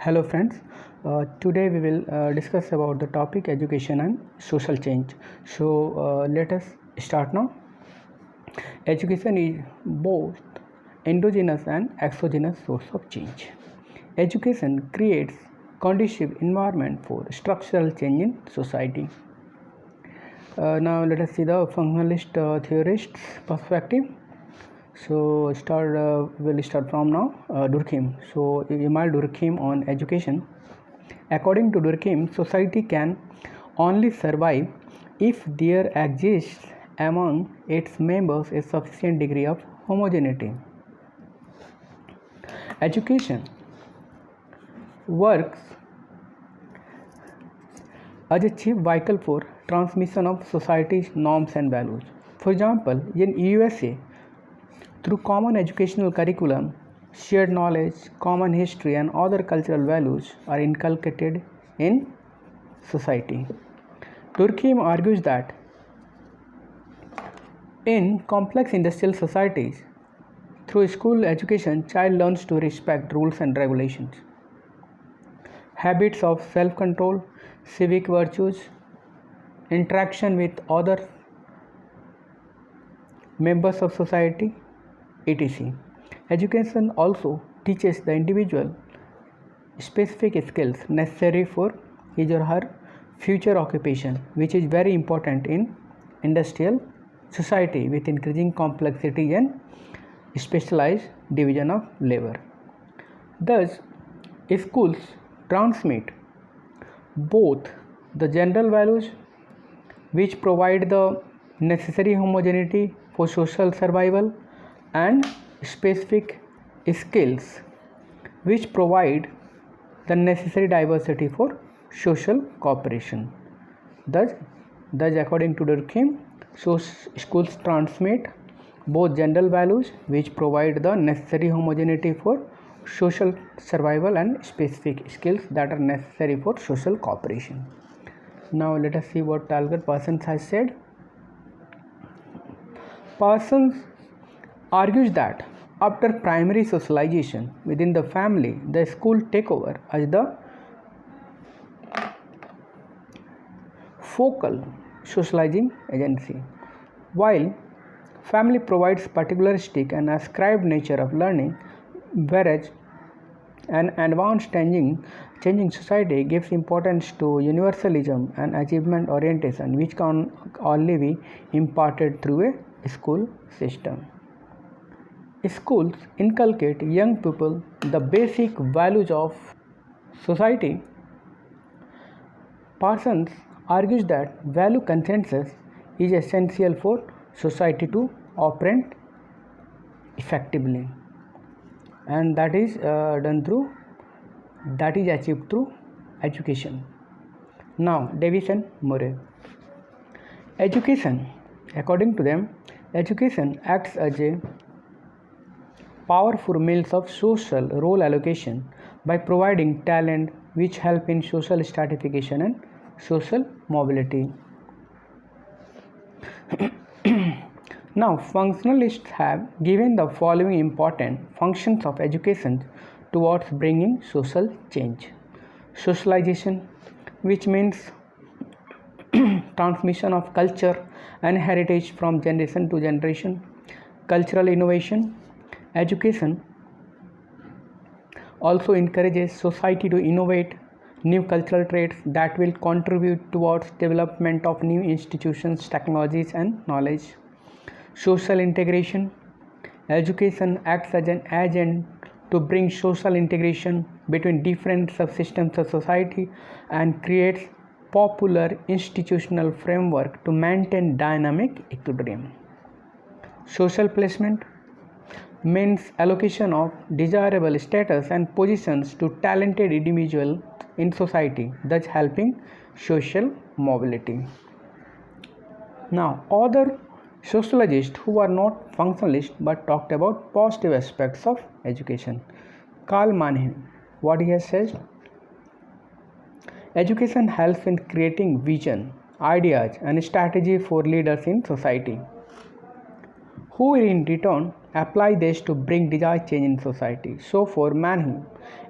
Hello friends, today we will discuss about the topic education and social change. So let us start now. Education is both endogenous and exogenous source of change. Education creates conducive environment for structural change in society. Now let us see the functionalist theorist's perspective. So we'll start from now. Durkheim. So Emile Durkheim on education. According to Durkheim, society can only survive if there exists among its members a sufficient degree of homogeneity. Education works as a chief vehicle for transmission of society's norms and values. For example, in USA, through common educational curriculum, shared knowledge, common history, and other cultural values are inculcated in society. Durkheim argues that in complex industrial societies, through school education, child learns to respect rules and regulations, habits of self-control, civic virtues, interaction with other members of society, etc. Education also teaches the individual specific skills necessary for his or her future occupation, which is very important in industrial society with increasing complexity and specialized division of labor. Thus, schools transmit both the general values which provide the necessary homogeneity for social survival and specific skills which provide the necessary diversity for social cooperation. Thus according to Durkheim, schools transmit both general values which provide the necessary homogeneity for social survival and specific skills that are necessary for social cooperation. Now let us see what Talcott Parsons has said. Parsons argues that after primary socialization within the family, the school take over as the focal socializing agency, while family provides particularistic and ascribed nature of learning, whereas an advanced changing society gives importance to universalism and achievement orientation, which can only be imparted through a school system. Schools inculcate young people the basic values of society. Parsons argues that value consensus is essential for society to operate effectively, and that is achieved through education. Now, Davis and Murray. Education, according to them, education acts as a powerful means of social role allocation by providing talent which help in social stratification and social mobility. Now, functionalists have given the following important functions of education towards bringing social change. Socialization, which means transmission of culture and heritage from generation to generation. Cultural innovation. Education also encourages society to innovate new cultural traits that will contribute towards development of new institutions, technologies, and knowledge. Social integration. Education acts as an agent to bring social integration between different subsystems of society and creates popular institutional framework to maintain dynamic equilibrium. Social placement means allocation of desirable status and positions to talented individuals in society, thus helping social mobility. Now, other sociologists who are not functionalists but talked about positive aspects of education. Karl Mannheim, what he has said: education helps in creating vision, ideas, and strategy for leaders in society who in return apply this to bring desired change in society. So for many,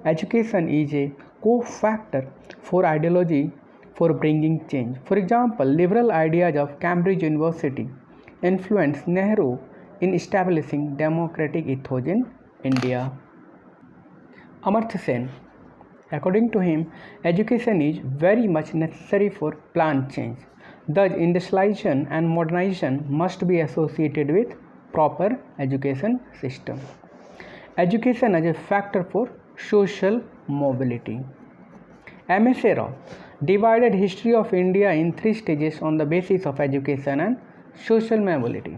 education is a co-factor for ideology for bringing change. For example, liberal ideas of Cambridge University influenced Nehru in establishing democratic ethos in India. Amartya Sen, according to him, education is very much necessary for planned change. Thus, industrialization and modernization must be associated with proper education system. Education as a factor for social mobility. M.S.A. Rao divided history of India in 3 stages on the basis of education and social mobility.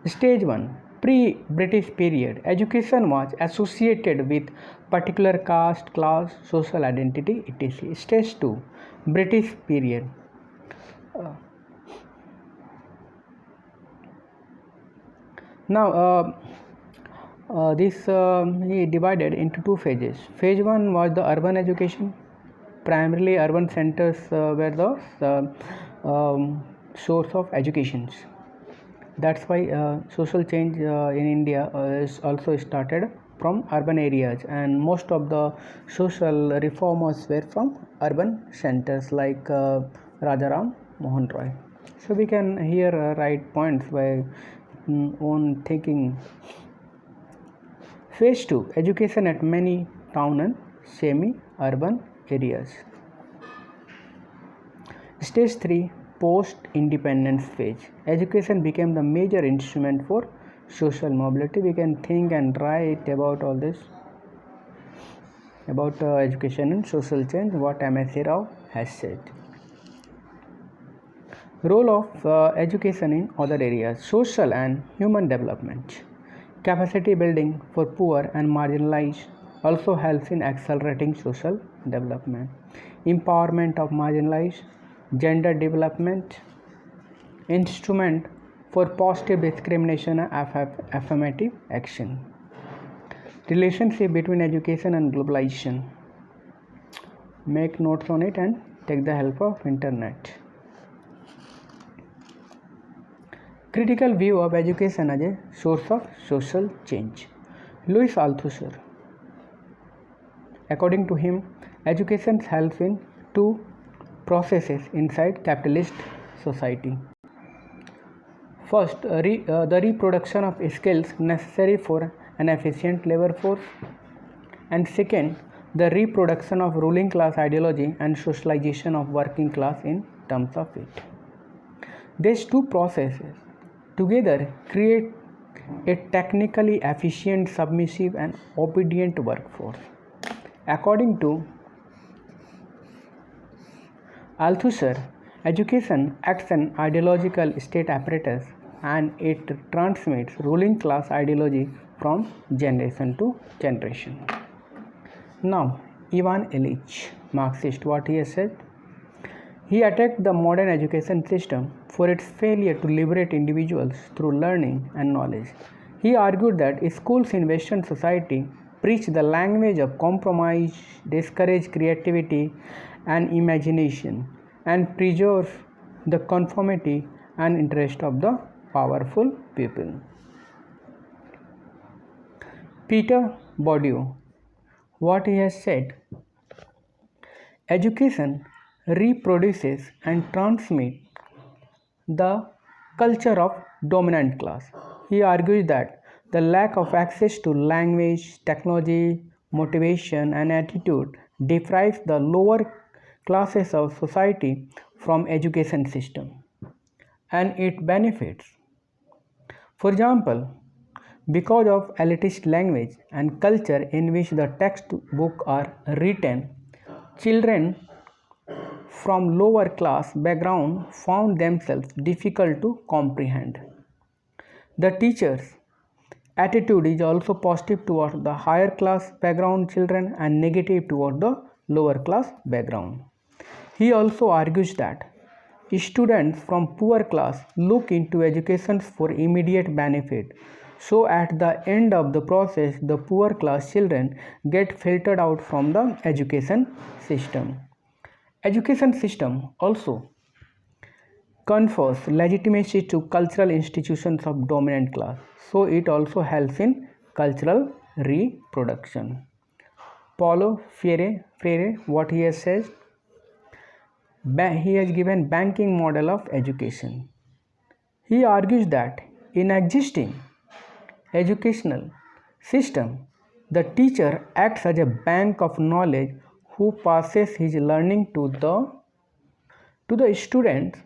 Stage 1, pre-British period. Education was associated with particular caste, class, social identity, etc. Stage 2, British period. This he divided into 2 phases. Phase 1 was the urban education. Primarily urban centers were the source of educations. That's why social change in India is also started from urban areas, and most of the social reformers were from urban centers like Rajaram Mohan Roy. So we can here write points by own thinking. Phase 2, education at many town and semi-urban areas. Stage 3, post-independence phase. Education became the major instrument for social mobility. We can think and write about all this, about education and social change, what M.S.A. Rao has said. Role of education in other areas. Social and human development. Capacity building for poor and marginalized also helps in accelerating social development. Empowerment of marginalized, gender development, instrument for positive discrimination and affirmative action. Relationship between education and globalization. Make notes on it and take the help of internet. Critical view of education as a source of social change. Louis Althusser. According to him, education helps in 2 processes inside capitalist society. First, the reproduction of skills necessary for an efficient labor force, and second, the reproduction of ruling class ideology and socialization of working class in terms of it. These 2 processes together create a technically efficient, submissive and obedient workforce. According to Althusser, education acts an ideological state apparatus and it transmits ruling class ideology from generation to generation. Now, Ivan Illich, Marxist, what he has said? He attacked the modern education system for its failure to liberate individuals through learning and knowledge. He argued that schools in Western society preach the language of compromise, discourage creativity and imagination, and preserve the conformity and interest of the powerful people. Peter Bourdieu, what he has said? Education reproduces and transmits the culture of dominant class. He argues that the lack of access to language, technology, motivation and attitude deprives the lower classes of society from education system, and it benefits. For example, because of elitist language and culture in which the textbooks are written, children from lower class background found themselves difficult to comprehend. The teacher's attitude is also positive toward the higher class background children and negative toward the lower class background. He also argues that students from poor class look into education for immediate benefit. So at the end of the process, the poor class children get filtered out from the education system. Education system also confers legitimacy to cultural institutions of dominant class. So it also helps in cultural reproduction. Paulo Freire, what he has said, he has given banking model of education. He argues that in existing educational system, the teacher acts as a bank of knowledge who passes his learning to the students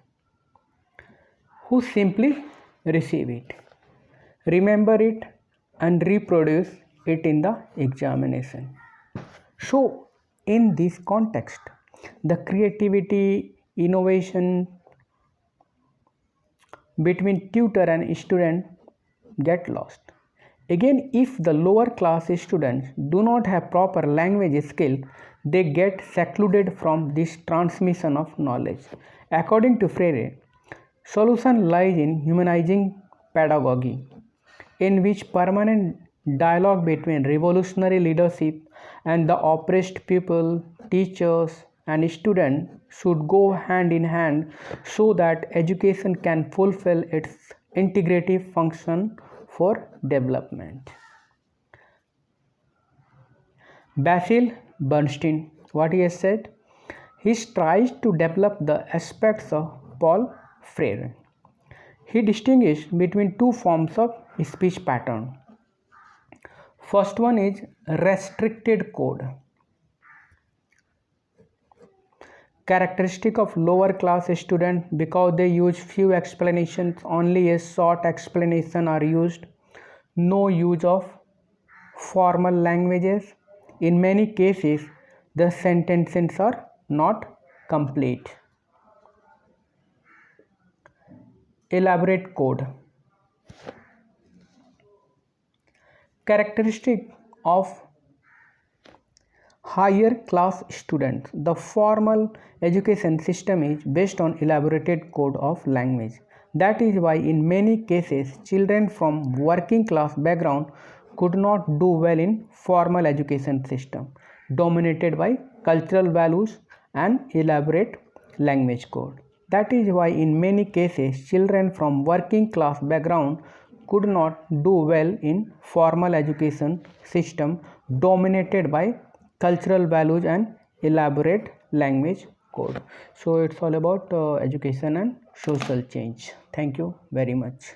who simply receive it, remember it, and reproduce it in the examination. So, in this context, the creativity, innovation between tutor and student get lost. Again, if the lower class students do not have proper language skill, they get secluded from this transmission of knowledge. According to Freire, solution lies in humanizing pedagogy, in which permanent dialogue between revolutionary leadership and the oppressed people, teachers, and students should go hand in hand so that education can fulfill its integrative function for development. Basil Bernstein, what he has said, he tries to develop the aspects of Paul Freire. He distinguished between two forms of speech pattern. First one is restricted code, characteristic of lower class students because they use few explanations, only a short explanation are used, no use of formal languages. In many cases, the sentences are not complete. Elaborate code, characteristic of higher class students. The formal education system is based on elaborated code of language. That is why in many cases children from working class background could not do well in formal education system dominated by cultural values and elaborate language code. That is why in many cases children from working class background could not do well in formal education system dominated by cultural values and elaborate language code. So it's all about education and social change. Thank you very much.